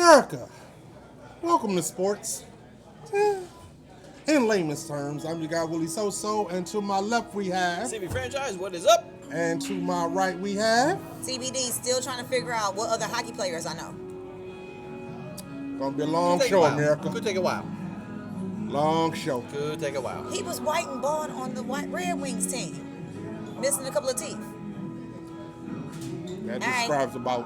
America, welcome to sports. In layman's terms, I'm your guy Willie SoSo, and to my left we have CFP franchise, what is up? And to my right we have TBD, still trying to figure out what other hockey players I know. Gonna be a long show, America. Could take a while. Long show. Could take a while. He was white and bald on the Red Wings team, missing a couple of teeth. That describes about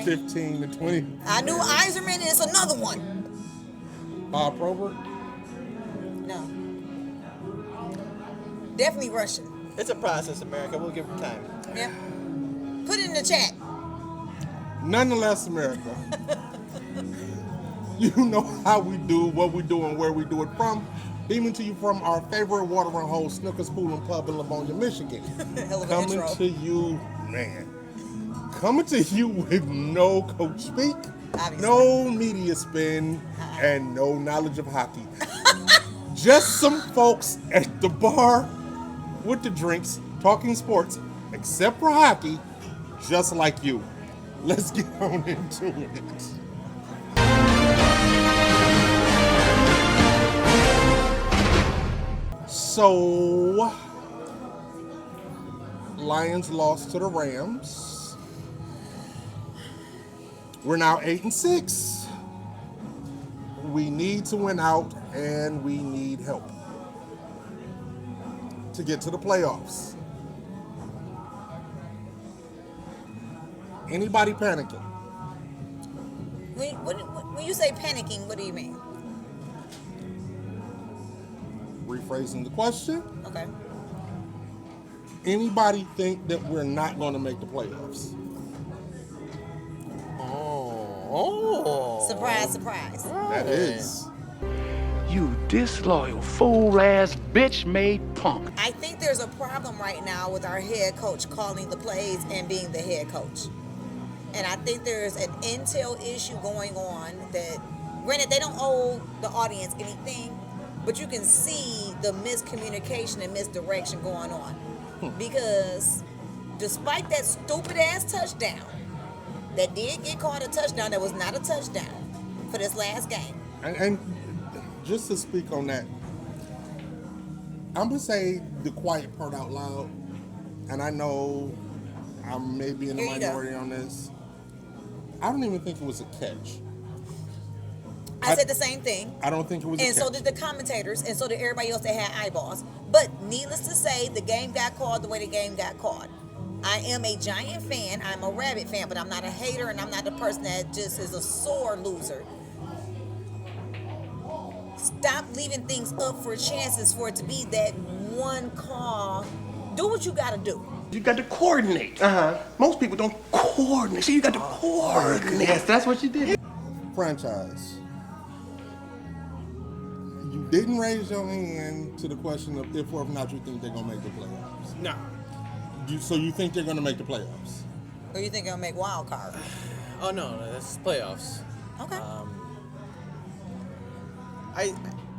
15 to 20. I knew Iserman is another one. Bob Probert? No. Definitely Russian. It's a process, America. We'll give it time. Yeah. Put it in the chat. Nonetheless, America, you know how we do, what we do, and where we do it from. Beaming to you from our favorite watering hole, Snooker's Pool and Pub in Livonia, Michigan. Coming to you, man. Coming to you with no coach speak, Obviously. no media spin, and no knowledge of hockey. Just some folks at the bar with the drinks, talking sports, except for hockey, just like you. Let's get on into it. So, Lions lost to the Rams. We're now 8-6. We need to win out, and we need help to get to the playoffs. Anybody panicking? When you say panicking, what do you mean? Rephrasing the question. Okay. Anybody think that we're not going to make the playoffs? Oh. Surprise, surprise. That is. You disloyal, fool-ass, bitch-made punk. I think there's a problem right now with our head coach calling the plays and being the head coach. And I think there's an intel issue going on that, granted, they don't owe the audience anything, but you can see the miscommunication and misdirection going on. Because despite that stupid-ass touchdown, that did get called a touchdown, that was not a touchdown for this last game. And just to speak on that, I'm going to say the quiet part out loud, and I know I may be in the minority on this. I don't even think it was a catch. I said the same thing. I don't think it was a catch. And so did the commentators, and so did everybody else that had eyeballs. But needless to say, the game got called the way the game got called. I am a Giant fan. I'm a Rabbit fan, but I'm not a hater, and I'm not the person that just is a sore loser. Stop leaving things up for chances for it to be that one call. Do what you got to do. You got to coordinate. Most people don't coordinate. So you got to coordinate. Yes, that's what you did. Franchise. You didn't raise your hand to the question of if or not you think they're going to make the playoffs. No. So you think they're going to make the playoffs? Or you think it'll make wild card? Oh, no, that's playoffs. Okay.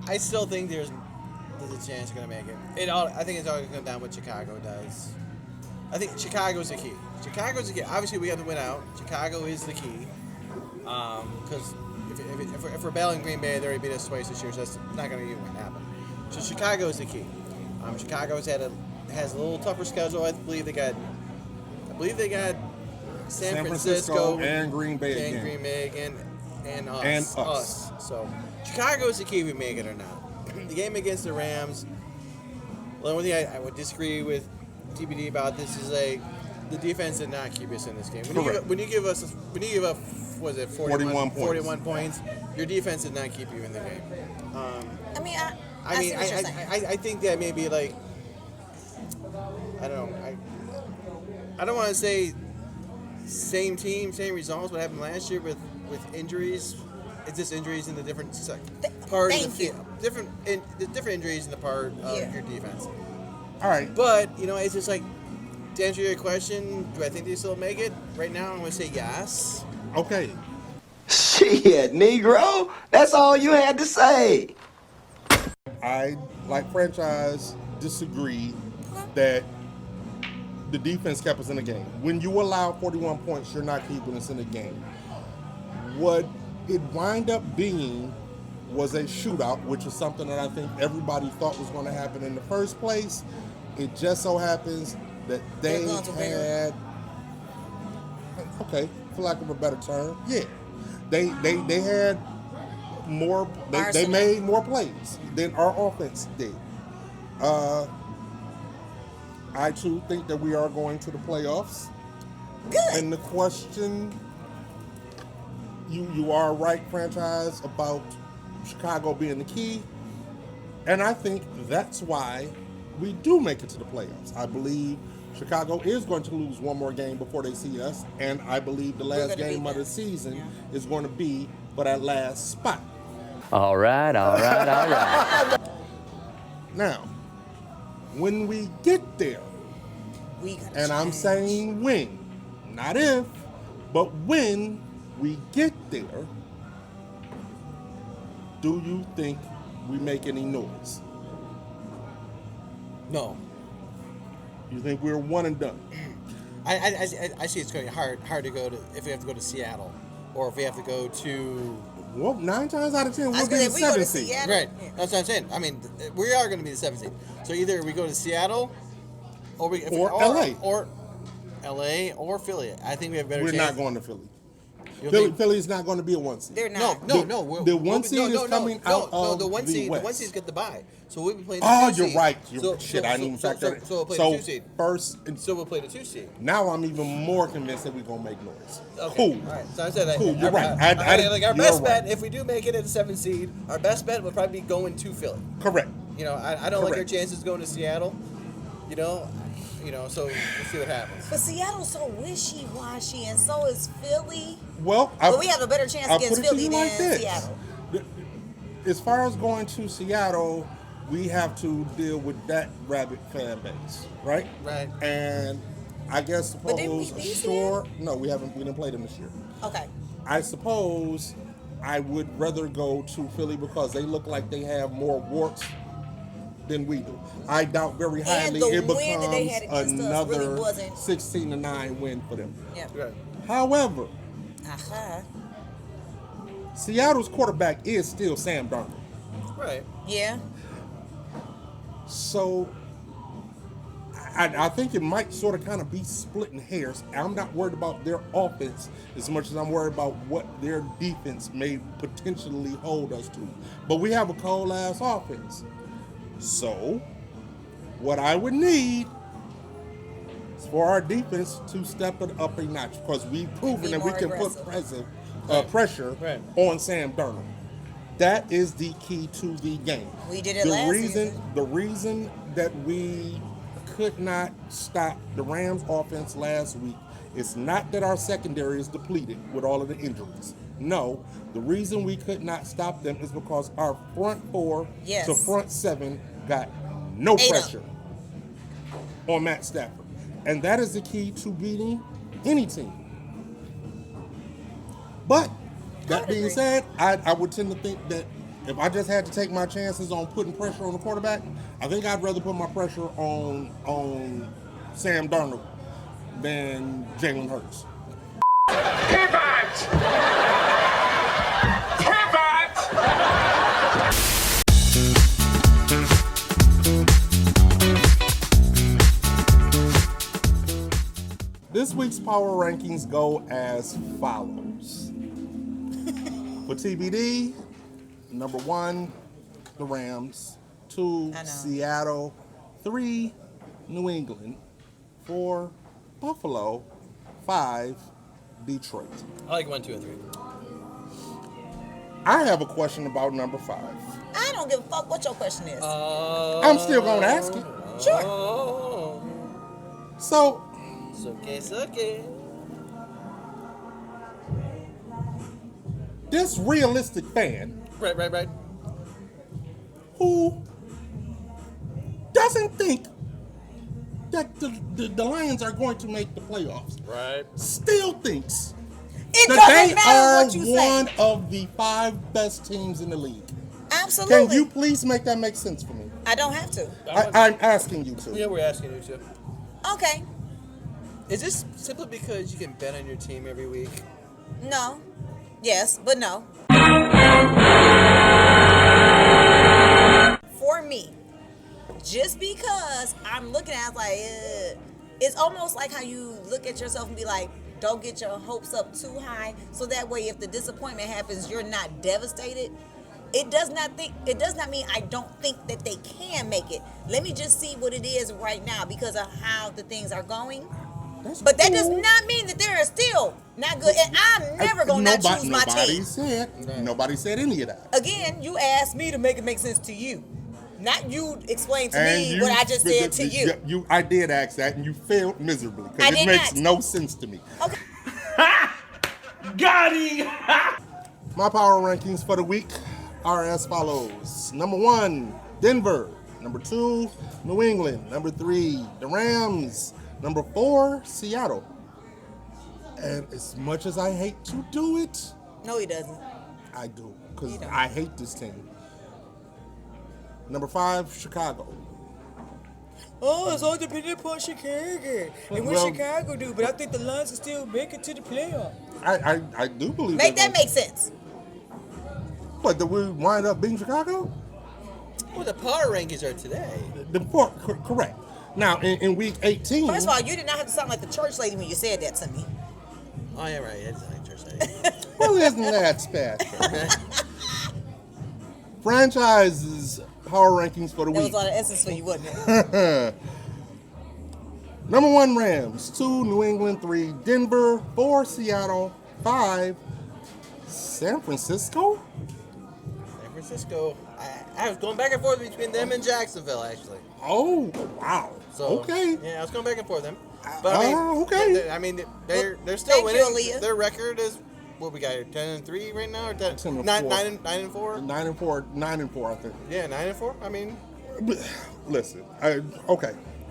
I still think there's a chance they're going to make it. I think it's all going to come down to what Chicago does. I think Chicago's the key. Chicago's the key. Obviously, we have to win out. Chicago is the key. Because if we're battling Green Bay, they already beat us twice this year, so that's not going to happen. So Chicago is the key. Chicago has a little tougher schedule. I believe they got San Francisco and Green Bay and again. Green Bay and us. So Chicago is the key if we make it or not. The game against the Rams. The only thing I would disagree with TBD about this is the defense did not keep us in this game. When you give up 41 points, your defense did not keep you in the game. I think that maybe like I don't know. I don't want to say same team, same results. What happened last year with injuries? It's just injuries in the different part of the field. Different injuries in the part of your defense. All right. But, it's just like, to answer your question, do I think they still make it? Right now, I'm going to say yes. Okay. Shit, Negro. That's all you had to say. I, like franchise, disagree that the defense kept us in the game. When you allow 41 points, you're not keeping us in the game. What it wind up being was a shootout, which is something that I think everybody thought was going to happen in the first place. It just so happens that they Their guns were bigger. had, okay, for lack of a better term, yeah, they had more. They Arsenal. made more plays than our offense did. I too think that we are going to the playoffs. Good. And the question, you are right, franchise, about Chicago being the key. And I think that's why we do make it to the playoffs. I believe Chicago is going to lose one more game before they see us. And I believe the last gonna game beat of the them. season Yeah. is going to be for that last spot. All right. Now, when we get there, We gotta and I'm change. saying when, not if, but when we get there, do you think we make any noise? No. You think we're one and done? I see it's going to be hard to go to if we have to go to Seattle or if we have to go to. Well, 9 times out of 10, I we'll was be gonna the say, if we go to 7th seed. Seattle, Right. yeah. That's what I'm saying. I mean, we are going to be the 7th seed. So either we go to Seattle or LA. Or LA or Philly. I think we have a better We're chance. not going to Philly. You don't think- Philly's not going to be a 1 seed. They're not. No. The one seed is coming out of the one the seed. West. The one seed's get the bye. So we'll be playing the Oh, 2 you're seed. right. So- Shit, I didn't even factor that. So we'll play So the 2 seed. first, So we'll play the 2 seed. now I'm even more convinced that we're going to make noise. Okay. Cool. All right. So I said that. Cool, you're right. Like our you're best right. bet, if we do make it at the 7th seed, our best bet would probably be going to Philly. Correct. You know, I don't like our Correct. chances going to Seattle. You know, so we'll see what happens. But Seattle's so wishy-washy, and so is Philly. Well, But we have a better chance I'll against put it to Philly you than like this. Seattle. As far as going to Seattle, we have to deal with that rabid fan base, right? Right. And I guess But didn't we suppose beat sure. No, we haven't. We didn't play them this year. Okay. I suppose I would rather go to Philly because they look like they have more warts than we do. I doubt very highly the it win that they had becomes against us really another wasn't- 16-9 win for them. Yeah. Right. However, Aha. Seattle's quarterback is still Sam Darnold. Right. Yeah. So I think it might sort of kind of be splitting hairs. I'm not worried about their offense as much as I'm worried about what their defense may potentially hold us to. But we have a cold ass offense. So what I would need is for our defense to step it up a notch because we've proven Be that we more can aggressive. put pressure Right. on Sam Darnold. That is the key to the game. We did it last season. The reason that we could not stop the Rams offense last week is not that our secondary is depleted with all of the injuries. No, the reason we could not stop them is because our front 4 Yes. to front 7 got no Ate up. pressure on Matt Stafford. And that is the key to beating any team. But that would being agree. said, I would tend to think that if I just had to take my chances on putting pressure on the quarterback, I think I'd rather put my pressure on Sam Darnold than Jalen Hurts. Pivot! This week's power rankings go as follows. For TBD, number 1, the Rams. 2, I know. Seattle. 3, New England. 4, Buffalo. 5, Detroit. I like 1, 2, and 3. I have a question about number 5. I don't give a fuck what your question is. I'm still going to ask it. Sure. Oh, So, suke. this realistic fan Right. who doesn't think that the Lions are going to make the playoffs Right. still thinks It that doesn't they matter are what you say. one of the 5 best teams in the league. Absolutely. Can you please make that make sense for me? I don't have to. I'm asking you to. Yeah, we're asking you to. Okay. Is this simply because you can bet on your team every week? No. Yes, but no. For me, just because I'm looking at it like, it's almost like how you look at yourself and be like, don't get your hopes up too high, so that way if the disappointment happens, you're not devastated. It does not mean I don't think that they can make it. Let me just see what it is right now because of how the things are going. But that does not mean that they're still not good. And I'm never going to not choose my team. Nobody said any of that. Again, you asked me to make it make sense to you. Not you explain to me what I just said to you. I did ask that, and you failed miserably because it makes no sense to me. Okay. Got him! My power rankings for the week are as follows. Number 1, Denver. Number 2, New England. Number 3, the Rams. Number 4, Seattle. And as much as I hate to do it, No, he doesn't. I do, because I hate this team. Number 5, Chicago. Oh, it's all dependent upon Chicago and what Chicago do. But I think the Lions will still make it to the playoff. I do believe Make that make sense. But did we wind up beating Chicago? Well, the power rankings are today. Correct. Now, in week 18... First of all, you did not have to sound like the church lady when you said that to me. Oh, yeah, right. That's like church lady. Well, isn't that special? Franchises power rankings for the That week. was a lot of essence for you, wasn't it? Number 1, Rams. 2, New England. 3, Denver. 4, Seattle. 5, San Francisco. San Francisco. I was going back and forth between them and Jacksonville, actually. Oh, wow. So, okay. Yeah, I was going back and forth them. But I mean, okay. They're still Thank you, winning. Aaliyah. Their record is what we got here, 10-3 right now, or 10, 10 and 9 4. 9 and 4. 9 and 4. 9 and 4, I think. Yeah, 9 and 4. I mean, Listen.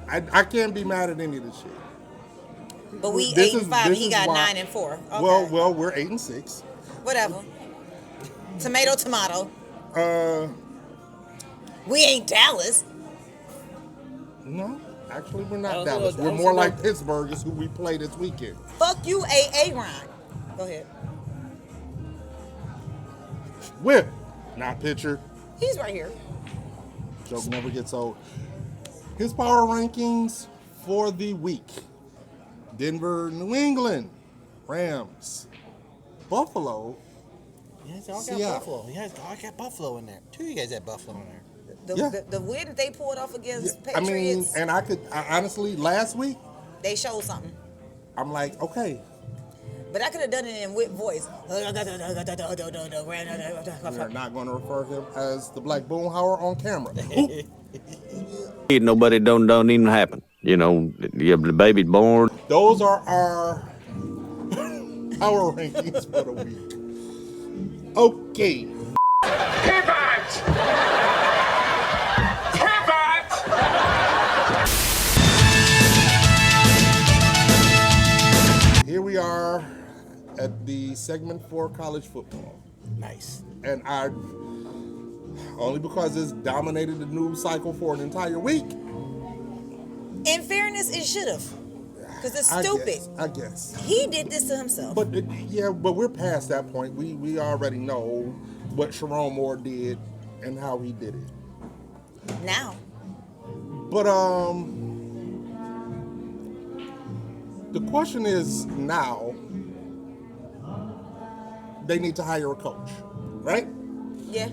I can't be mad at any of this shit. But we This 8 is- and 5, this he is got why- 9 and 4. Okay. Well, we're 8 and 6. Whatever. Tomato, tomato. Uh, We ain't Dallas. no, actually, we're not don't Dallas. know- We're I don't more know- like Pittsburgh, is who we play this weekend. Fuck you, A. Ron. Go ahead. Whip, not pitcher. He's right here. Joke never gets old. His power rankings for the week: Denver, New England, Rams, Buffalo. you guys all got Seattle. Buffalo. You guys all got Buffalo in there. 2 of you guys had Buffalo in there. The win that they pulled off against I mean, Patriots, and I honestly, last week, they showed something. I'm like, okay, But I could have done it in Whip voice. we're not going to refer to him as the Black Boomhauer on camera. Nobody don't even happen. You know, the baby's born. Those are our power rankings for the week. Okay. Here we are at the segment for college football. Nice. And I, only because it's dominated the news cycle for an entire week. In fairness, it should have. Because it's stupid. I guess. He did this to himself. But but we're past that point. We already know what Sharon Moore did and how he did it. Now. But the question is now they need to hire a coach, right? Yeah.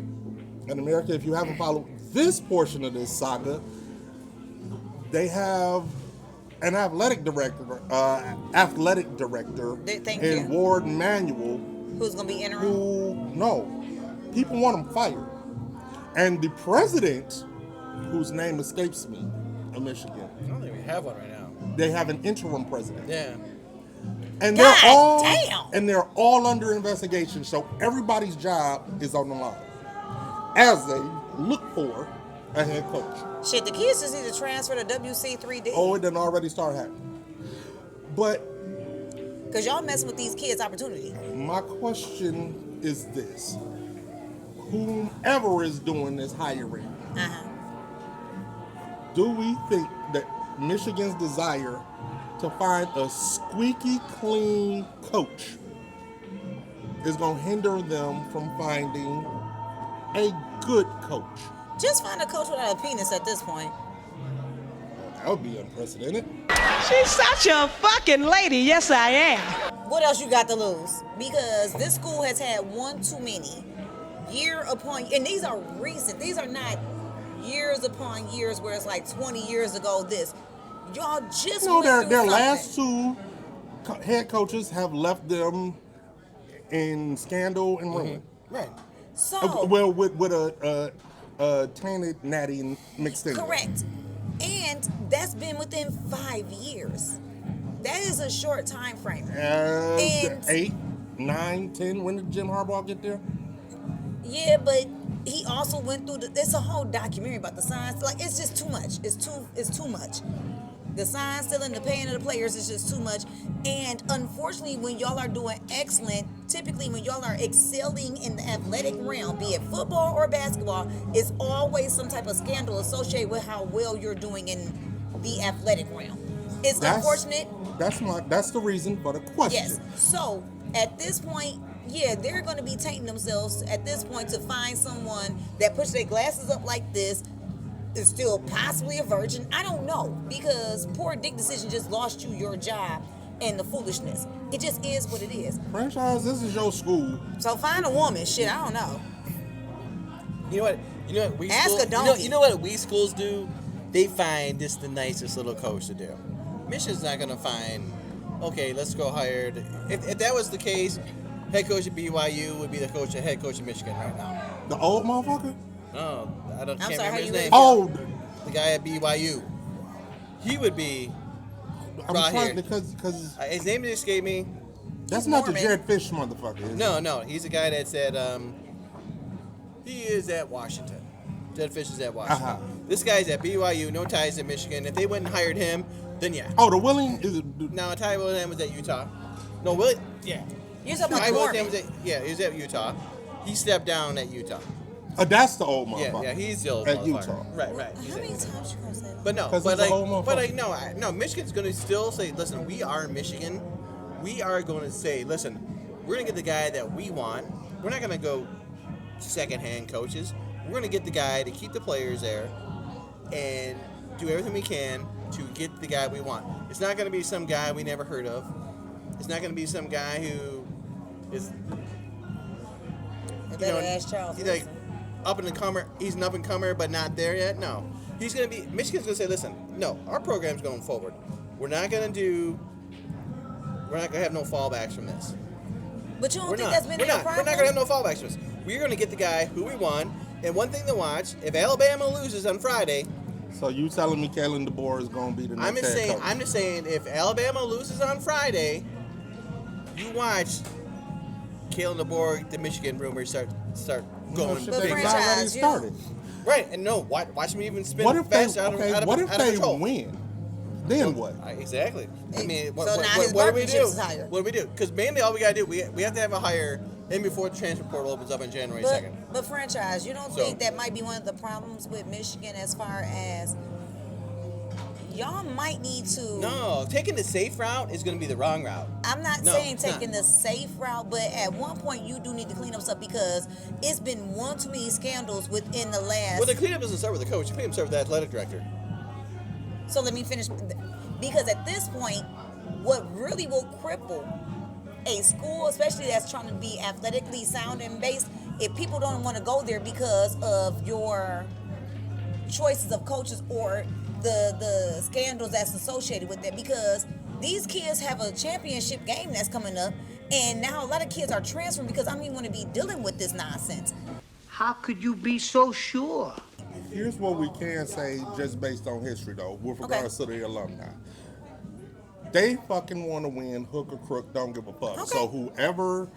In America, if you haven't followed this portion of this saga, they have an athletic director Thank in you. Ward Manuel. Who's going to be interim? People want him fired. And the president, whose name escapes me, of Michigan, I don't think we have one right now. they have an interim president. Yeah. And God damn. they're all under investigation, so everybody's job is on the line as they look for a head coach. Shit, the kids just need to transfer to WC3D. Oh, it done already start happening. But Because y'all messing with these kids' opportunity. my question is this. Whomever is doing this hiring, Uh-huh. do we think that Michigan's desire to find a squeaky clean coach is going to hinder them from finding a good coach. Just find a coach without a penis at this point. That would be unprecedented. She's such a fucking lady. Yes, I am. What else you got to lose? Because this school has had one too many. Year upon, and these are recent. These are not years upon years where it's like 20 years ago this. Y'all just No, went their through last something. two head coaches have left them in scandal and ruin. Right. So, Well, with a tainted natty mixed in. correct. And that's been within 5 years. That is a short time frame. And 8, 9, 10. When did Jim Harbaugh get there? yeah, but he also went through it's a whole documentary about the signs. Like, it's just too much. It's too much. The sign stealing, the paying of the players is just too much. And unfortunately, when y'all are doing excellent, typically when y'all are excelling in the athletic realm, be it football or basketball, it's always some type of scandal associated with how well you're doing in the athletic realm. It's unfortunate. That's the reason for the question. Yes. So at this point, yeah, they're going to be tainting themselves at this point to find someone that puts their glasses up like this, is still possibly a virgin. I don't know, because poor dick decision just lost you your job and the foolishness. It just is what it is. Franchise, this is your school. So find a woman. Shit, I don't know. You know what? We Ask school, a donkey. You know what we schools do? They find this the nicest little coach to do. Michigan's not gonna find. Okay, let's go hire. If that was the case, head coach at BYU would be the head coach of Michigan right now. The old motherfucker? No, I don't. I'm Can't sorry, remember how his you name. Oh, The guy at BYU. He would be. I'm Right trying here. because His name just escaped me. that's He's not Mormon. the Jared Fish motherfucker. Is No, he's a guy that said he is at Washington. Jed Fish is at Washington. Uh-huh. This guy's at BYU, no ties to Michigan. If they went and hired him, then yeah. Oh, the Willing is it? Now Ty William was at Utah. No, Willie, yeah. You're talking Ty about William Mormon. was he was at Utah. He stepped down at Utah. That's the old motherfucker. Yeah, he's the old at motherfucker. Utah. Right. He's How at many Utah. times you gonna say that? But no, 'Cause but he's a whole like, motherfucker. no, Michigan's going to still say, listen, we are Michigan. We are going to say, listen, we're going to get the guy that we want. We're not going to go secondhand coaches. We're going to get the guy to keep the players there and do everything we can to get the guy we want. It's not going to be some guy we never heard of. It's not going to be some guy who is, You better ask Charles. he's like Wilson. up and comer. He's an up and comer, but not there yet. No, he's gonna be. Michigan's gonna say, listen, no, our program's going forward. We're not gonna have no fallbacks from this. But you don't We're think not. that's been We're their not. problem? We're not gonna have no fallbacks from this. We're gonna get the guy who we want. And one thing to watch: if Alabama loses on Friday, So you telling me Kalen DeBoer is gonna be the next I'm just head saying. coach? I'm just saying, if Alabama loses on Friday, you watch Kalen DeBoer, the Michigan rumors start going shit, But big. they franchise, already you know- started. Right, and no, watch me even spin What if they? fast out of What control. if they win? Then what? Exactly. I mean, So now his what do we barbecue do? chips is higher. What do we do? Because mainly all we gotta do, we have to have a hire in before the transfer portal opens up on January 2nd. But franchise, you don't So- think that might be one of the problems with Michigan as far as y'all might need to. No, taking the safe route is gonna be the wrong route. I'm not No, saying it's not. taking the safe route, but at one point you do need to clean up stuff because it's been one too many scandals within the last. Well, the cleanup doesn't start with the coach. The cleanup starts with the athletic director. So let me finish. Because at this point, what really will cripple a school, especially that's trying to be athletically sound and based, if people don't want to go there because of your choices of coaches or the scandals that's associated with it, because these kids have a championship game that's coming up, and now a lot of kids are transferring because I don't even want to be dealing with this nonsense. How could you be so sure? Here's what we can say just based on history, though, with regards to the alumni. They fucking want to win, hook or crook, don't give a fuck. Okay. So whoever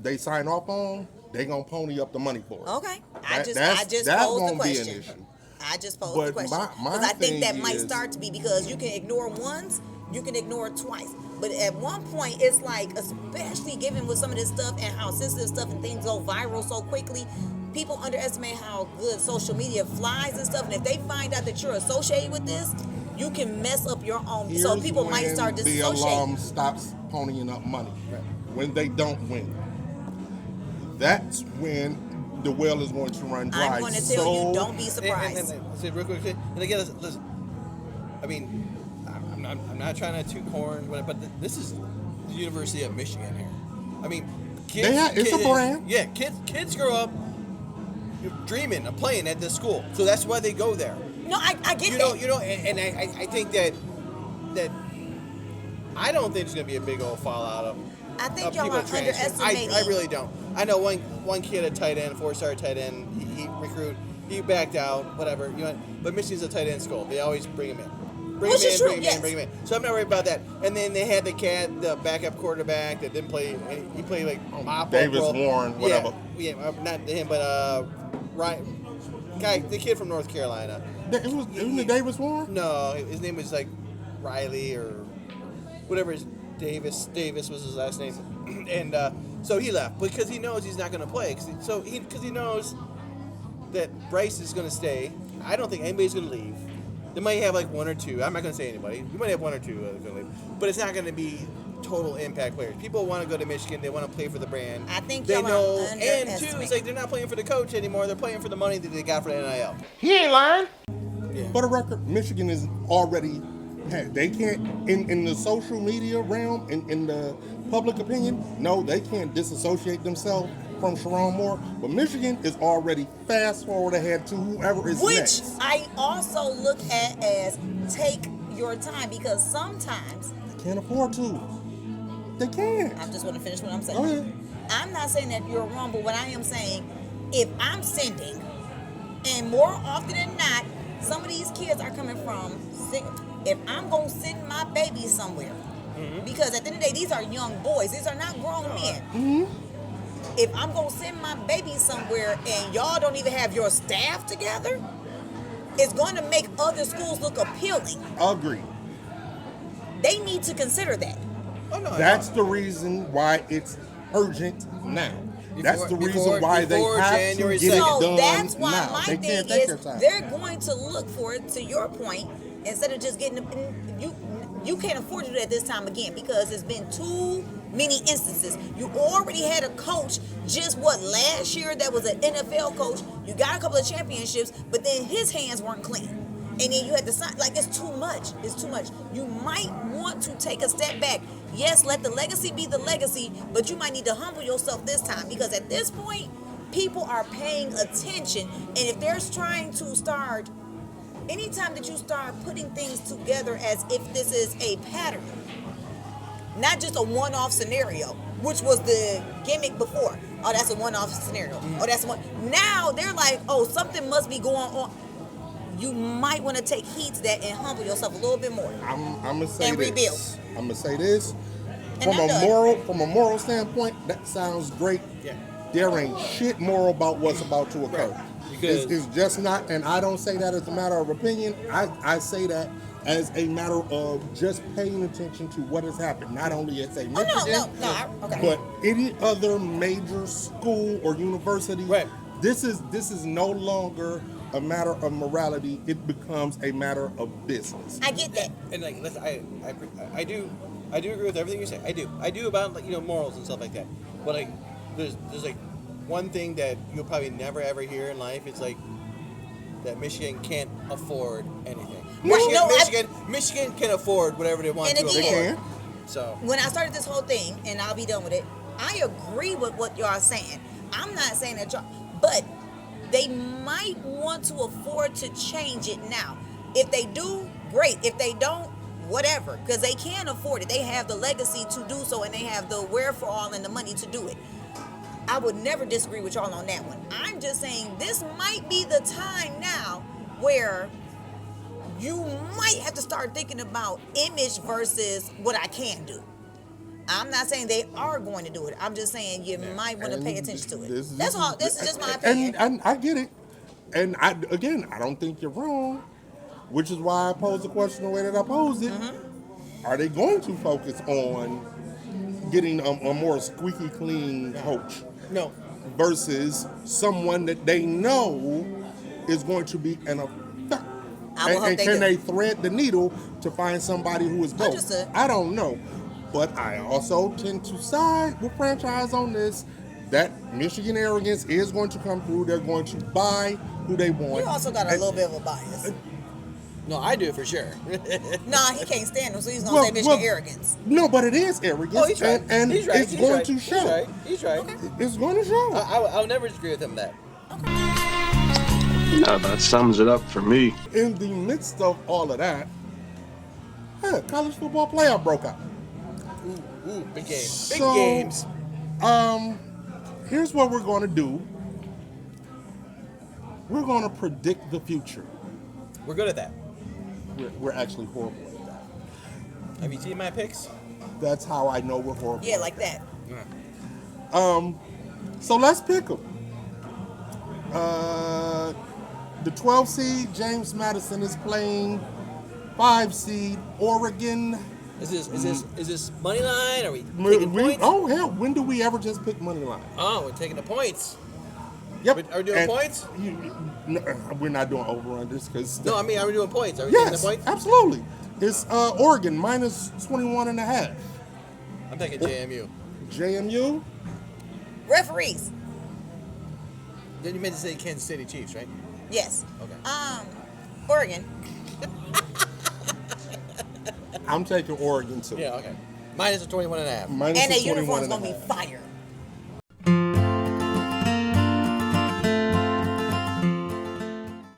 they sign off on, they gonna pony up the money for it. Okay, I just That's posed the gonna be an question. issue. I just posed But the question my because I think that thing might is- start to be because you can ignore once, you can ignore twice, but at one point it's like, especially given with some of this stuff and how sensitive stuff and things go viral so quickly, people underestimate how good social media flies and stuff. And if they find out that you're associated with this, you can mess up your own. So Here's people might when start the disassociating. alum stops ponying up money when they don't win. that's when the well is going to run dry. I'm going to tell you, don't be surprised. And say real quick, and again, listen. I mean, I'm not trying to toot horn, but this is the University of Michigan here. I mean, It's a brand. Yeah, kids grow up dreaming of playing at this school, so that's why they go there. No, I get that. And I think that I don't think there's gonna be a big old fallout of. I think of y'all people are transferring. underestimating. I really don't. I know one kid, a tight end, 4-star tight end. He backed out, whatever. But Michigan's a tight end school. They always bring him in. Bring him in. So I'm not worried about that. And then they had the backup quarterback that didn't play. He played like Davis Warren, whatever. Yeah, not him, but the kid from North Carolina. Wasn't it Davis Warren? No, his name was like Riley or whatever. Davis was his last name, and so he left because he knows he's not going to play. Because he knows that Bryce is going to stay. I don't think anybody's going to leave. They might have like one or two. I'm not going to say anybody. You might have one or two going to leave, but it's not going to be total impact players. People want to go to Michigan. They want to play for the brand. I think they know. And two, it's like they're not playing for the coach anymore. They're playing for the money that they got for the NIL. He ain't lying. Yeah. For the record, Michigan is already. They can't in the social media realm, in the public opinion. No, they can't disassociate themselves from Sharon Moore. But Michigan is already fast forward ahead to whoever is Which next. I also look at as take your time, because sometimes They can't afford to. They can't. I just want to finish what I'm saying. Go ahead. I'm not saying that you're wrong, but what I am saying, if I'm sending, and more often than not, some of these kids are coming from. If I'm gonna send my baby somewhere, because at the end of the day, these are young boys. These are not grown men. Mm-hmm. If I'm gonna send my baby somewhere and y'all don't even have your staff together, it's going to make other schools look appealing. Agree. They need to consider that. Oh, no, That's the reason why it's urgent now. That's the reason why they before have January to get it 2nd. done That's why now. my They thing can't take is their time. they're going to look for it, to your point, instead of just getting you can't afford to do that this time again, because it's been too many instances. You already had a coach last year that was an NFL coach. You got a couple of championships, but then his hands weren't clean. And then you had to sign, it's too much. It's too much. You might want to take a step back. Yes, let the legacy be the legacy, but you might need to humble yourself this time, because at this point, people are paying attention. And if they're trying to start, anytime that you start putting things together as if this is a pattern, not just a one-off scenario, which was the gimmick before. Oh, that's a one-off scenario. Oh, that's one. Now they're like, oh, something must be going on. You might want to take heed to that and humble yourself a little bit more. I'm gonna say and this. rebuild. I'm gonna say this. And From a moral standpoint, that sounds great. Yeah. There ain't shit moral about what's about to occur. Right. Because It's just not, and I don't say that as a matter of opinion. I say that as a matter of just paying attention to what has happened. Not only at, say, Michigan, Okay. but any other major school or university. Right. This is no longer a matter of morality. It becomes a matter of business. I get that. And listen, I do agree with everything you say. I do about morals and stuff like that. But there's one thing that you'll probably never ever hear in life. It's that Michigan can't afford anything. Michigan can afford whatever they want And to again, afford. So when I started this whole thing, and I'll be done with it, I agree with what y'all are saying. I'm not saying that y'all, but they might want to afford to change it now. If they do, great. If they don't, whatever, because they can afford it. They have the legacy to do so, and they have the wherewithal and the money to do it. I would never disagree with y'all on that one. I'm just saying this might be the time now where you might have to start thinking about image versus what I can do. I'm not saying they are going to do it. I'm just saying you might want to pay attention to it. That's all. This is just my opinion. And I get it. And I don't think you're wrong, which is why I posed the question the way that I posed it. Mm-hmm. Are they going to focus on getting a more squeaky clean coach? no. Versus someone that they know is going to be an effect. I will hope they can do. they thread the needle to find somebody who is both? Understood. I don't know. But I also tend to side with franchise on this. that Michigan arrogance is going to come through. They're going to buy who they want. You also got a little bit of a bias. No, I do for sure. Nah, he can't stand them, so he's gonna say Michigan arrogance. No, but it is arrogance. Oh, he's right. And he's right. it's he's going right. to show. He's right. It's going to show. I'll never disagree with him that. That sums it up for me. In the midst of all of that, college football playoff broke out. Ooh, big game. Big So, games. Here's what we're going to do. We're going to predict the future. We're good at that. We're actually horrible at that. Have you seen my picks? That's how I know we're horrible. Yeah, like that. So let's pick them. The 12 seed, James Madison, is playing 5 seed, Oregon. Is this money line? Are we taking points? Oh, hell, when do we ever just pick money line? Oh, we're taking the points. Yep. Are we doing points? No, we're not doing over-unders because... No, I mean, are we doing points? Are we taking the Yes, points? absolutely. It's Oregon, minus 21.5. I'm taking JMU. JMU? Referees. Then you meant to say Kansas City Chiefs, right? Yes. Okay. Oregon. I'm taking Oregon, too. Yeah, okay. Minus the 21.5. Minus And the the uniform's 21.5. gonna be fire.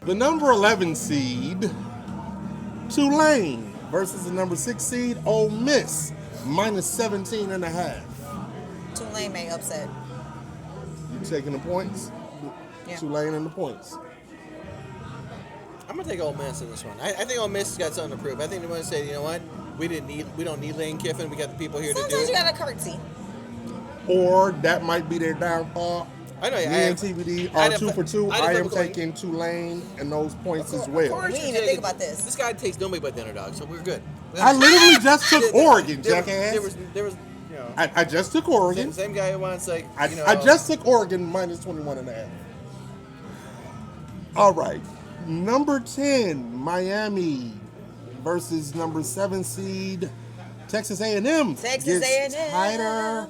The number 11 seed, Tulane, versus the number 6 seed, Ole Miss, minus 17.5. Tulane may upset. You taking the points? Yeah. Tulane and the points. I'm gonna take Ole Miss in this one. I think Ole Miss has got something to prove. I think they want to say, you know what? We don't need Lane Kiffin. We got the people here to do Sometimes you it. gotta curtsy. Or that might be their downfall. I know. Me and TBD are 2 for 2. I am taking Tulane and those points as well. We didn't even think about this. This guy takes nobody but the underdog, so we're good. I literally just took Oregon, jackass. There was, you know, I just took Oregon. same guy who wants like, you know. I just took Oregon minus 21.5. All right. Number 10, Miami versus number 7 seed, Texas A&M. Texas Gets A&M. tighter.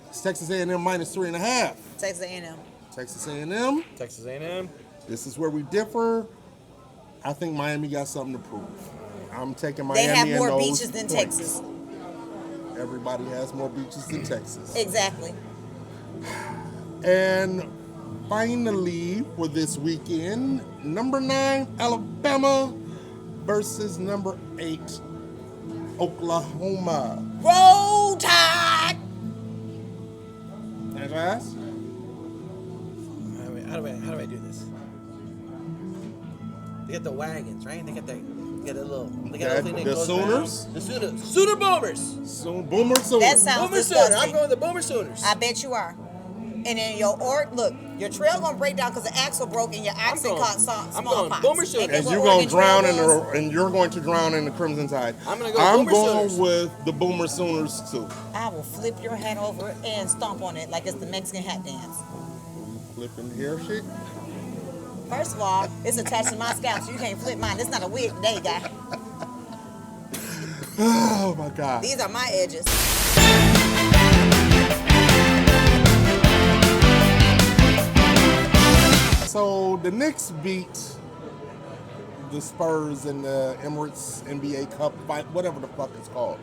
It's Texas A&M minus 3.5. Texas A&M. Texas A&M. Texas A&M. This is where we differ. I think Miami got something to prove. I'm taking Miami. They have and more those beaches than points. Texas. Everybody has more beaches than Texas. Exactly. And finally, for this weekend, number 9, Alabama versus number 8, Oklahoma. Roll Tide. Can I ask? How do I do this? They got the wagons, right? They got the little thing that The goes Sooners? around. The Sooner Boomers. Boomer Sooners. That sounds Boomer Sooner. I'm disgusting. going with the Boomer Sooners. I bet you are. And then your trail gonna break down because the axle broke and your axle caught I'm smallpox. going Boomer Sooners. Ain't that And what you're going Oregon to drown Trail in was? and you're going to drown in the Crimson Tide. I'm gonna go I'm Boomer going Sooners. with the Boomer Sooners too. I will flip your hat over and stomp on it like it's the Mexican hat dance. Flipping hair shit. First of all, it's attached to my scalp, so you can't flip mine. It's not a wig today, guy. Oh my God. These are my edges. So the Knicks beat the Spurs in the Emirates NBA Cup fight, whatever the fuck it's called.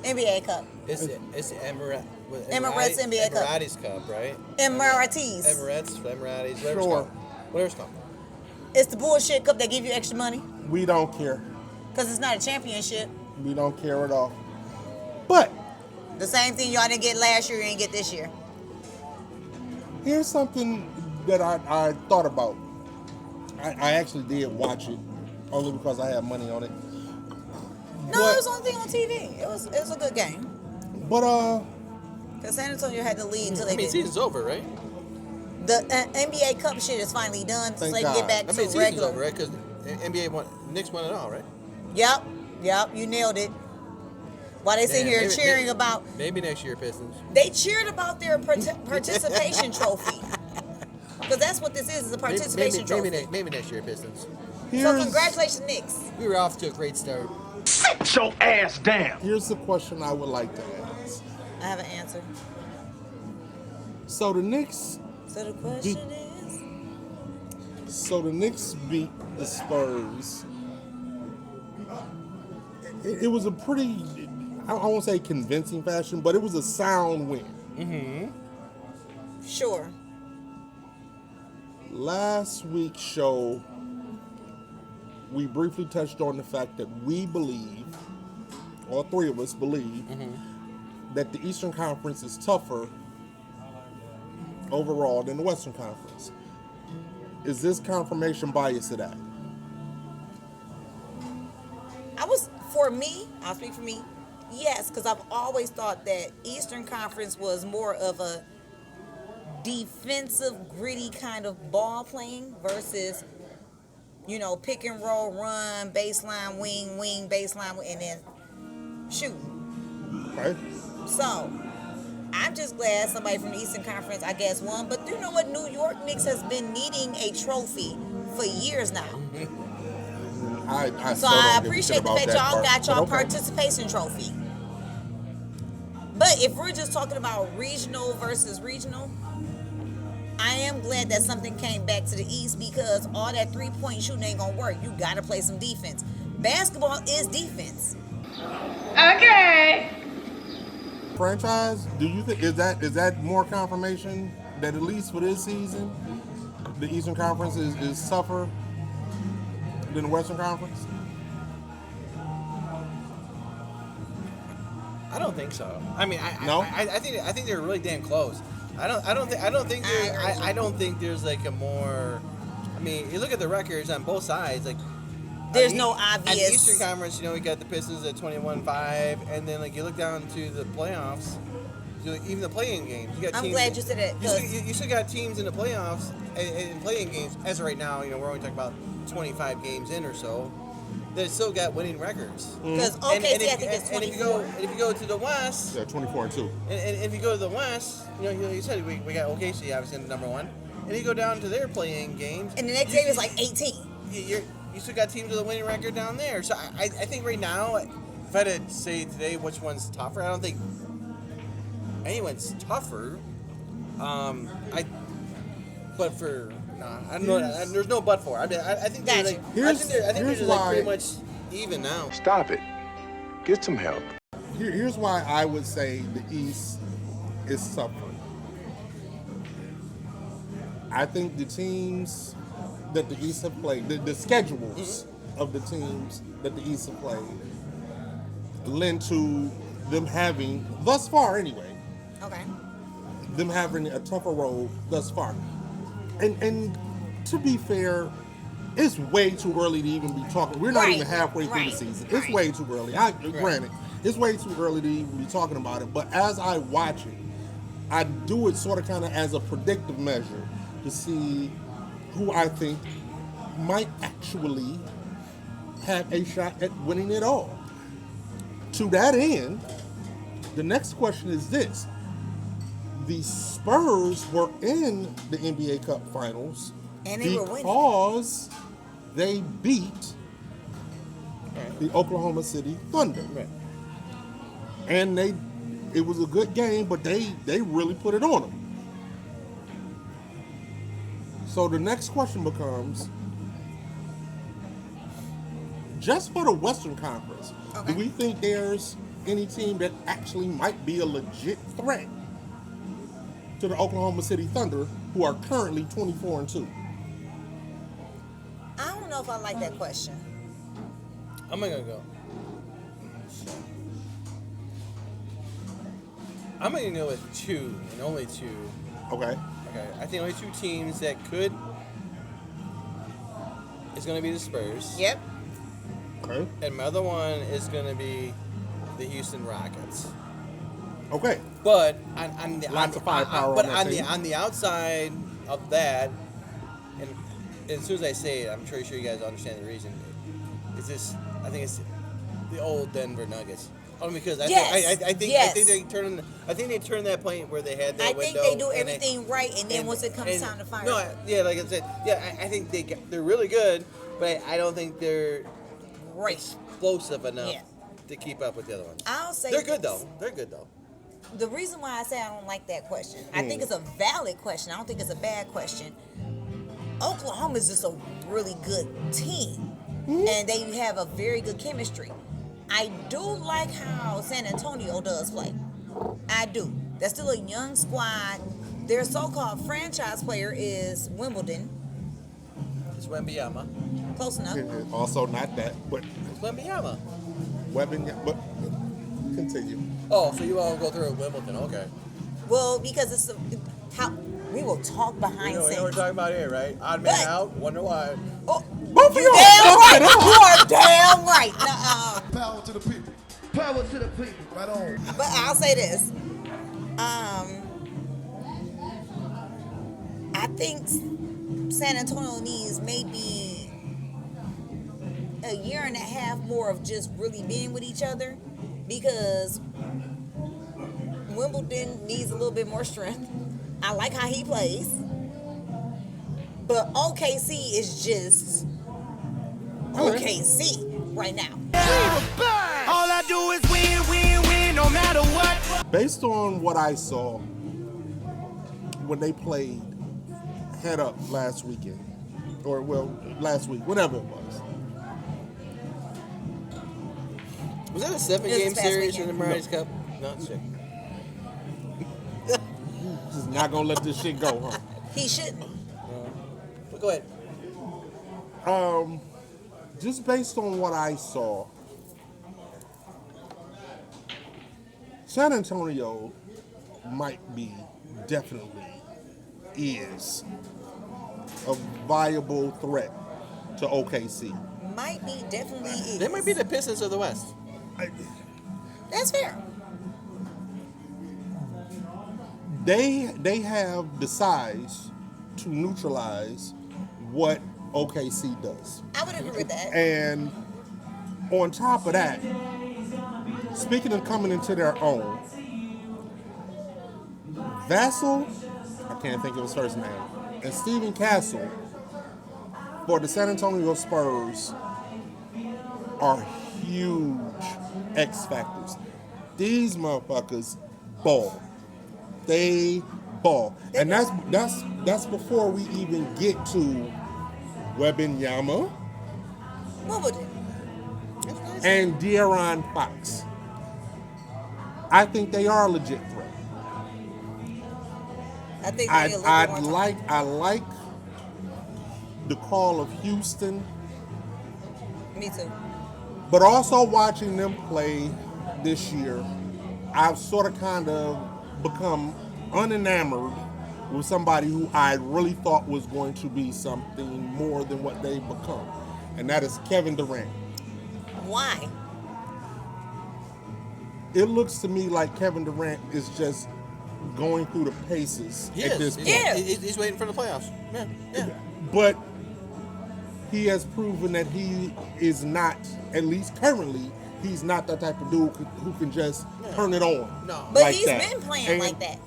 NBA Cup. It's the Emirates NBA Cup. Emirates Cup, right? Emirates. Emirates, whatever it's Sure. called. Whatever it's called. It's the bullshit cup that give you extra money We don't care. because it's not a championship. We don't care at all. But The same thing y'all didn't get last year, you ain't get this year. here's something that I thought about. I actually did watch it only because I had money on it. No, it was on thing on TV. It was a good game. But Because San Antonio had the lead until I they mean, did. season's over, right? The NBA Cup shit is finally done, so Thank they can get God. back I to mean, season's regular. over, right? Because NBA Knicks won it all, right? Yep, you nailed it. While they sit Damn, here maybe- cheering maybe- about, Maybe next year, Pistons. they cheered about their participation trophy. Because that's what this is a participation trophy. Maybe next year, Pistons. So here's, congratulations, Knicks. We were off to a great start. Sit your ass down. here's the question I would like to ask. I have an answer. So the Knicks. So the question is. So the Knicks beat the Spurs. It was a pretty, I won't say convincing fashion, but it was a sound win. Sure. Last week's show, we briefly touched on the fact that we believe, all three of us believe, that the Eastern Conference is tougher overall than the Western Conference. Is this confirmation bias to that? I'll speak for me, yes, because I've always thought that Eastern Conference was more of a defensive, gritty kind of ball playing versus, pick and roll, run, baseline, wing, baseline, and then shoot. Right? So, I'm just glad somebody from the Eastern Conference, I guess, won. But you know what? New York Knicks has been needing a trophy for years now. So I appreciate the fact y'all got y'all participation trophy. But if we're just talking about regional versus regional, I am glad that something came back to the East because all that three-point shooting ain't gonna work. You gotta play some defense. Basketball is defense. Okay. Franchise, do you think is that more confirmation that at least for this season, the Eastern Conference is tougher than the Western Conference? I don't think so. I mean, I think they're really damn close. I don't think there's like a more. I mean, you look at the records on both sides. Like, there's no obvious. At the Eastern Conference, we got the Pistons at 21-5, and then like you look down to the playoffs, even the play-in games. You got I'm teams glad you said that. You still got teams in the playoffs and play-in games. As of right now, we're only talking about 25 games in or so. They still got winning records. Because I think it's 24. And if you go to the West, 24-2. And if you go to the West, you said we got OKC obviously in number one, and you go down to their playing games, and the next game is like 18. You still got teams with a winning record down there. So I think right now, if I had to say today which one's tougher, I don't think anyone's tougher. I don't know. There's no but for. I think they're like. I think they're like pretty much even now. Stop it. Get some help. Here's why I would say the East is tougher. I think the teams that the East have played, the schedules of the teams that the East have played, lend to them having, thus far anyway, them having a tougher road thus far. And to be fair, it's way too early to even be talking. We're not even halfway through the season. It's way too early. Granted, it's way too early to even be talking about it. But as I watch it, I do it sort of kind of as a predictive measure to see who I think might actually have a shot at winning it all. To that end, the next question is this. The Spurs were in the NBA Cup Finals and they were winning because they beat the Oklahoma City Thunder. Right. And it was a good game, but they really put it on them. So the next question becomes, just for the Western Conference, do we think there's any team that actually might be a legit threat to the Oklahoma City Thunder, who are currently 24-2? I don't know if I like that question. I'm not gonna go. I'm gonna go with two, and only two. Okay. I think only two teams that could is gonna be the Spurs. Yep. Okay. And my other one is gonna be the Houston Rockets. Okay. But on the outside of that, and as soon as I say it, I'm pretty sure you guys understand the reason. I think it's the old Denver Nuggets. Only because I think they turned that point where they had that window. I think they do everything right, and then once it comes time to fire. No, like I said, I think they're really good, but I don't think they're explosive enough to keep up with the other ones. I'll say they're good though. They're good though. The reason why I say I don't like that question, I think it's a valid question. I don't think it's a bad question. Oklahoma is just a really good team, and they have a very good chemistry. I do like how San Antonio does play. I do. They're still a young squad. Their so-called franchise player is Wimbledon. It's Wembanyama. Close enough. Also not that, but It's Wembanyama. weapon. But continue. Oh, so you all go through Wimbledon? Okay. Well, because it's how we will talk behind You know what we're scenes. talking about here, right? Odd man But- out. Wonder why. Oh, Both of you y'all damn fucked right. it up. You are damn right. Nuh-uh. Power to the people. Power to the people. Right on. But I'll say this. I think San Antonio needs maybe a year and a half more of just really being with each other, because Wimbledon needs a little bit more strength. I like how he plays, but OKC is just OKC right now. All I do is win, win, win, no matter what. Based on what I saw when they played head up last weekend, or last week, whatever it was. Was that a It 7-game was past series in the weekend. Mariners Cup? No, shit. Just not gonna let this shit go, huh? He shouldn't. But go ahead. Just based on what I saw, San Antonio definitely is a viable threat to OKC. Might be, definitely is. They might be the Pistons of the West. That's fair. They have the size to neutralize what OKC does. I would agree with that. And on top of that, speaking of coming into their own, Vassell, I can't think of his first name, and Steven Castle for the San Antonio Spurs are huge X factors. These motherfuckers ball. They ball. And that's before we even get to Wembanyama Wimbledon. and De'Aaron Fox. I think they are a legit threat. I think we need a little bit more time. I like the call of Houston, Me too. but also watching them play this year, I've sort of kind of become unenamored with somebody who I really thought was going to be something more than what they've become, and that is Kevin Durant. Why? It looks to me like Kevin Durant is just going through the paces He at is. this point. Yeah. He's waiting for the playoffs. Yeah. But he has proven that he is not, at least currently, he's not that type of dude who can just turn it on. No. But like he's that. been playing And- like that.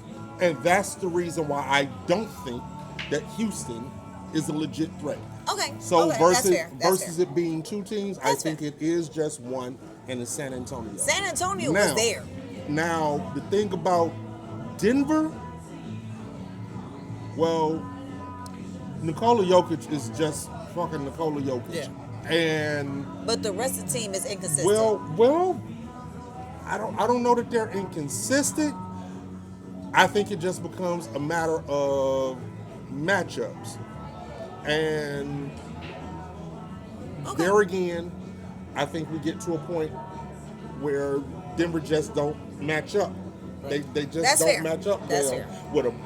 And that's the reason why I don't think that Houston is a legit threat. Okay. So okay, versus that's fair. it being two teams, I That's think fair. it is just one, and it's San Antonio. San Antonio Now- was there. Now, the thing about Denver, well, Nikola Jokic is just fucking Nikola Jokic. Yeah. And But the rest of the team is inconsistent. well, I don't know that they're inconsistent. I think it just becomes a matter of matchups. And Okay. there again, I think we get to a point where Denver just don't match up. They just That's don't fair. match up That's well fair. with them.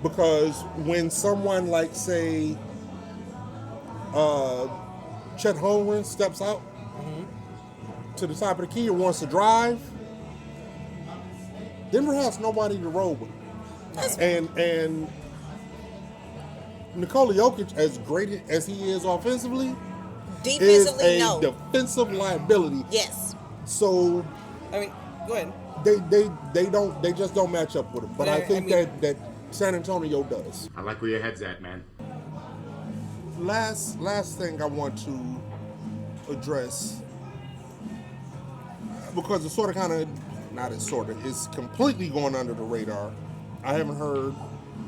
Because when someone like, say, Chet Holmgren steps out to the top of the key and wants to drive, Denver has nobody to roll with. And Nikola Jokic, as great as he is offensively, is Defensively, a no. defensive liability. Yes. So I mean, go ahead. they just don't match up with him. But I think that San Antonio does. I like where your head's at, man. Last thing I want to address, because it sort of kind of not as sort of, it's completely going under the radar. I haven't heard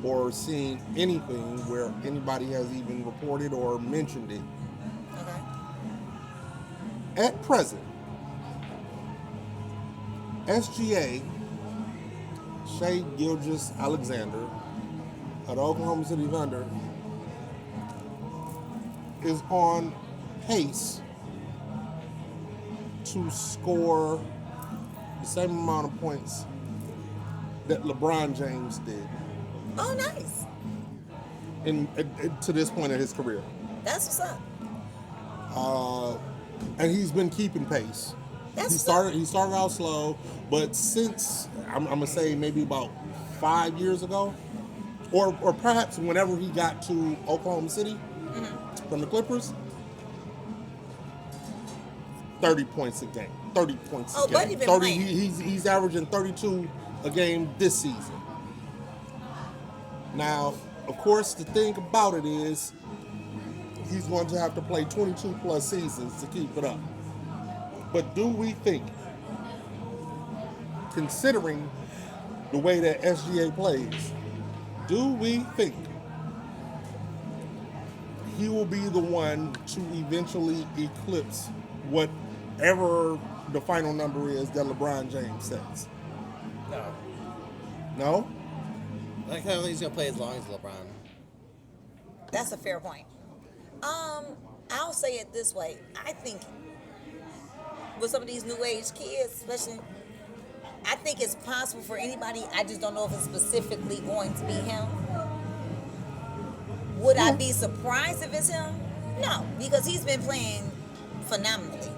or seen anything where anybody has even reported or mentioned it. Okay. At present, SGA, Shai Gilgeous-Alexander, of the Oklahoma City Thunder, is on pace to score the same amount of points that LeBron James did. Oh, nice. To this point in his career. That's what's up. And he's been keeping pace. He started out slow, but since I'm gonna say maybe about 5 years ago, or perhaps whenever he got to Oklahoma City from the Clippers, 30 points a game. 30 points a game. Buddy been playing. He's averaging 32 a game this season. Now, of course, the thing about it is he's going to have to play 22 plus seasons to keep it up. But do we think, considering the way that SGA plays, do we think he will be the one to eventually eclipse whatever the final number is that LeBron James sets? No. No? I don't think he's going to play as long as LeBron. That's a fair point. I'll say it this way. I think with some of these new age kids, especially, I think it's possible for anybody. I just don't know if it's specifically going to be him. Would I be surprised if it's him? No, because he's been playing phenomenally.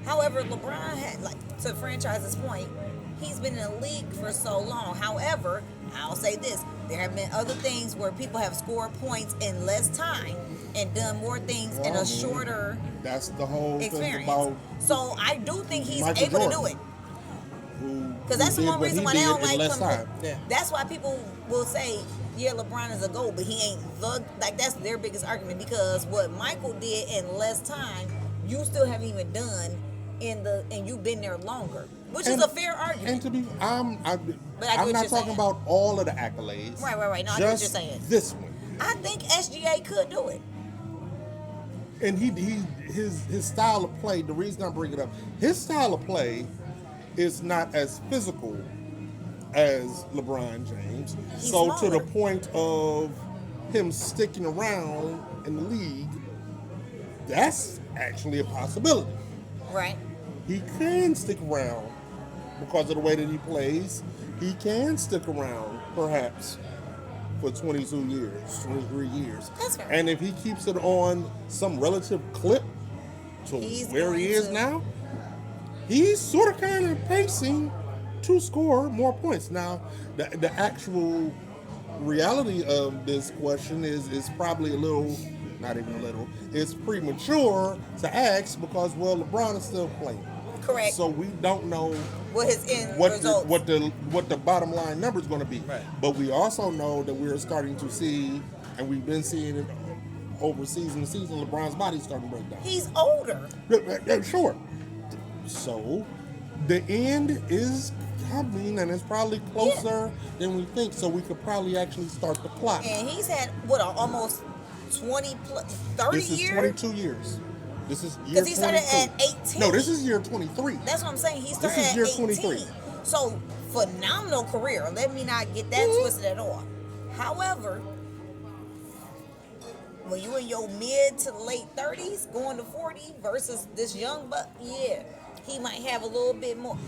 However, LeBron had, like, to franchise's point, he's been in the league for so long. However, I'll say this. There have been other things where people have scored points in less time and done more things in a shorter That's the whole experience. thing about So I do think he's Michael able Jordan, to do it. Because that's the one reason why they don't like him. Yeah. That's why people will say, yeah, LeBron is a GOAT, but he ain't that's their biggest argument, because what Michael did in less time, you still haven't even done and you've been there longer. Which is a fair argument. And to be, I'm not talking about all of the accolades. Right. No, I get what you're saying. This one. I think SGA could do it. And his style of play, the reason I bring it up, his style of play is not as physical as LeBron James. He's so smaller. to the point of him sticking around in the league, that's actually a possibility. Right. He can stick around because of the way that he plays. He can stick around, perhaps, for 22 years, 23 years. That's fair. And if he keeps it on some relative clip to where he is now, he's sort of kind of pacing to score more points. Now, the actual reality of this question is probably a little, not even a little, it's premature to ask because, well, LeBron is still playing. Correct. So we don't know what his end results, results. what the bottom line number is going to be. Right. But we also know that we're starting to see, and we've been seeing it over season to season, LeBron's body's starting to break down. He's older. Yeah, sure. So the end is coming, and it's probably closer than we think. So we could probably actually start the clock. And he's had almost 20 plus 30 This is years. 22 years. This is year 22. Because he started at 18. No, this is year 23. That's what I'm saying. He started This is year at 18. 23. So phenomenal career. Let me not get that twisted at all. However, when you in your mid to late 30s, going to 40 versus this young buck, he might have a little bit more.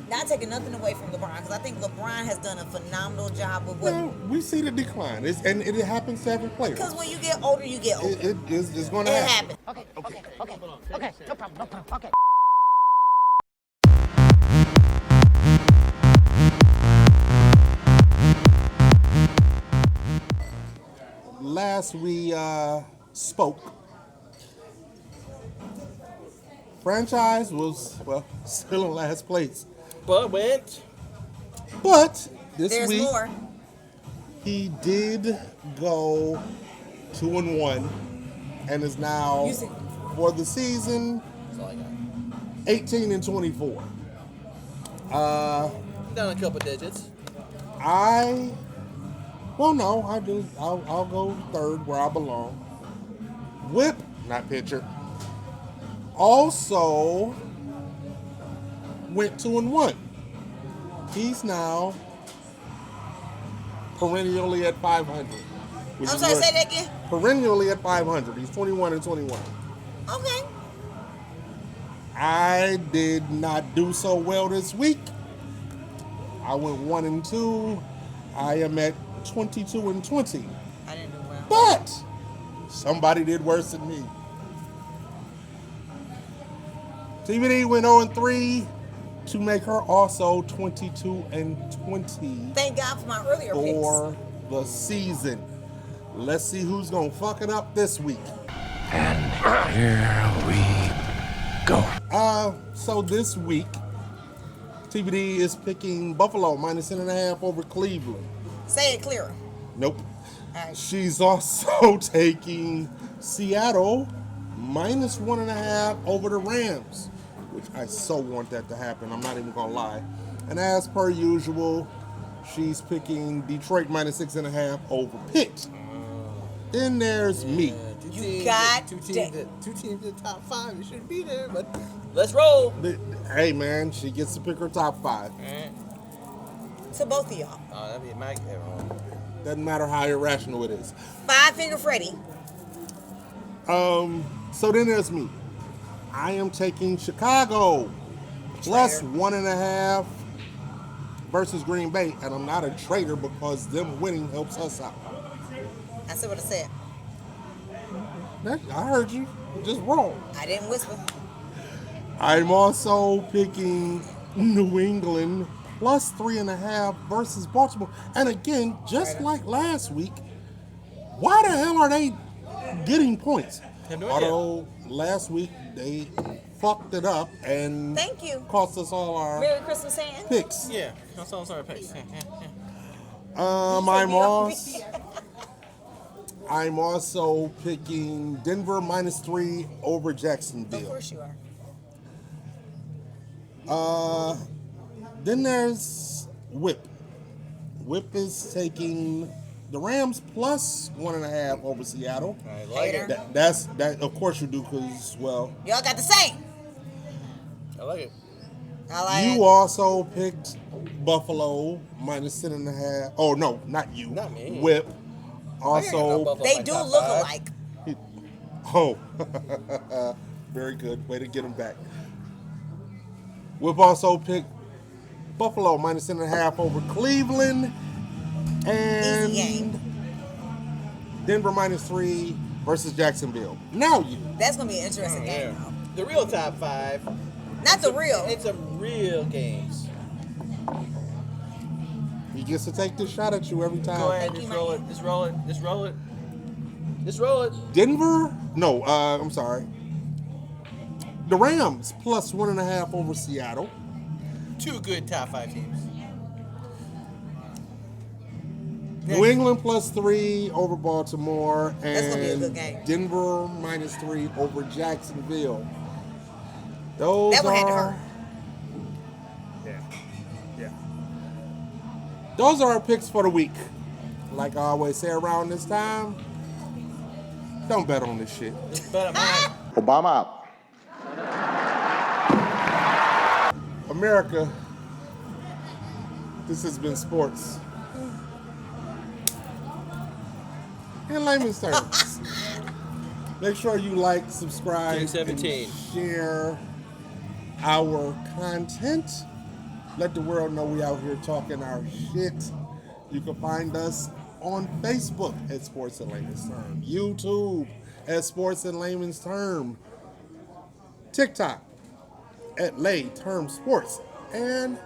Not taking nothing away from LeBron, because I think LeBron has done a phenomenal job with what. Well, we see the decline, and it happens to every player. Because when you get older, you get older. It's going to It happen. happens. Okay, no problem. Okay. Last we spoke, franchise was, well, still in last place. But this There's week, more. he did go 2-1 and is now, for the season, that's all I got. 18-24. Down a couple digits. Well, no, I do. I'll go third where I belong. Whip, not pitcher. Also went 2-1. He's now perennially at 500. I'm sorry, say that again. Perennially at 500. He's 21-21. Okay. I did not do so well this week. I went 1-2. I am at 22-20. I didn't do well. But somebody did worse than me. TBD went 0-3 to make her also 22-20 Thank God for my earlier for the season. Let's see who's gonna fuck it up this week. And here we go. So this week, TBD is picking Buffalo -10.5 over Cleveland. Say it clearer. Nope. All right. She's also taking Seattle -1.5 over the Rams, which I so want that to happen. I'm not even gonna lie. And as per usual, she's picking Detroit -6.5 over Pitt. Then there's me. You got two teams in the top 5. You shouldn't be there, but let's roll. Hey man, she gets to pick her top 5. To both of y'all. Oh, that'd be my error. Doesn't matter how irrational it is. 5-Finger Freddy. So then there's me. I am taking Chicago +1.5 versus Green Bay, and I'm not a traitor because them winning helps us out. I said what I said. I heard you. Just roll. I didn't whisper. I'm also picking New England +3.5 versus Baltimore. And again, just like last week, why the hell are they getting points? Although last week they fucked it up and Thank you. cost us all our Merry Christmas, Sam. picks. Yeah, that's all our picks. I'm also picking Denver -3 over Jacksonville. Of course you are. Then there's Whip. Whip is taking the Rams +1.5 over Seattle. I like it. That's of course you do, because well, Y'all got the same. I like it. I like you it. also picked Buffalo -10.5. Oh no, not you. Not me. Whip. Also, They do look alike. oh, very good. Way to get them back. Whip also picked Buffalo -10.5 over Cleveland. And Easy game. Denver -3 versus Jacksonville. Now you. That's gonna be an interesting game, though. The real top 5. Not the real. It's some real games. He gets to take this shot at you every time. Go ahead, just roll it. Just roll it. Just roll it. Just roll it. Denver? No, I'm sorry. The Rams +1.5 over Seattle. 2 good top 5 teams. New England +3 over Baltimore, and That's gonna be a good game. Denver -3 over Jacksonville. Those That one had to are hurt. yeah. Those are our picks for the week. Like I always say around this time, don't bet on this shit. Just bet on mine. Obama out. America, this has been sports. In layman's terms. Make sure you like, subscribe, 217. and share our content. Let the world know we out here talking our shit. You can find us on Facebook at Sports in Layman's Term, YouTube at Sports in Layman's Term, TikTok at Lay Term Sports, and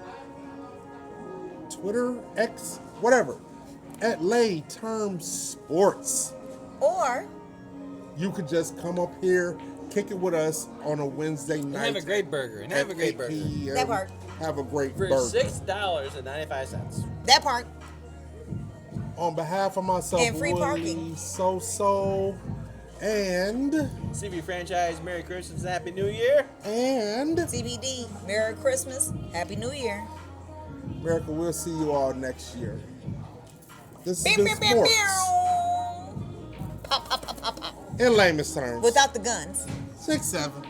Twitter, X, whatever, at Lay Term Sports. Or You could just come up here, kick it with us on a Wednesday night. Have a great burger. And have a great burger. That part. Have a great For burger. $6.95. that part. On behalf of myself, And free Willie, parking. SoSo, And CB franchise, Merry Christmas and Happy New Year. And CBD, Merry Christmas, Happy New Year. America, we'll see you all next year. This has Pew, been pew, pew, sports. pew. Pop, pop, pop, pop, pop. In layman's terms. Without the guns. 6-7.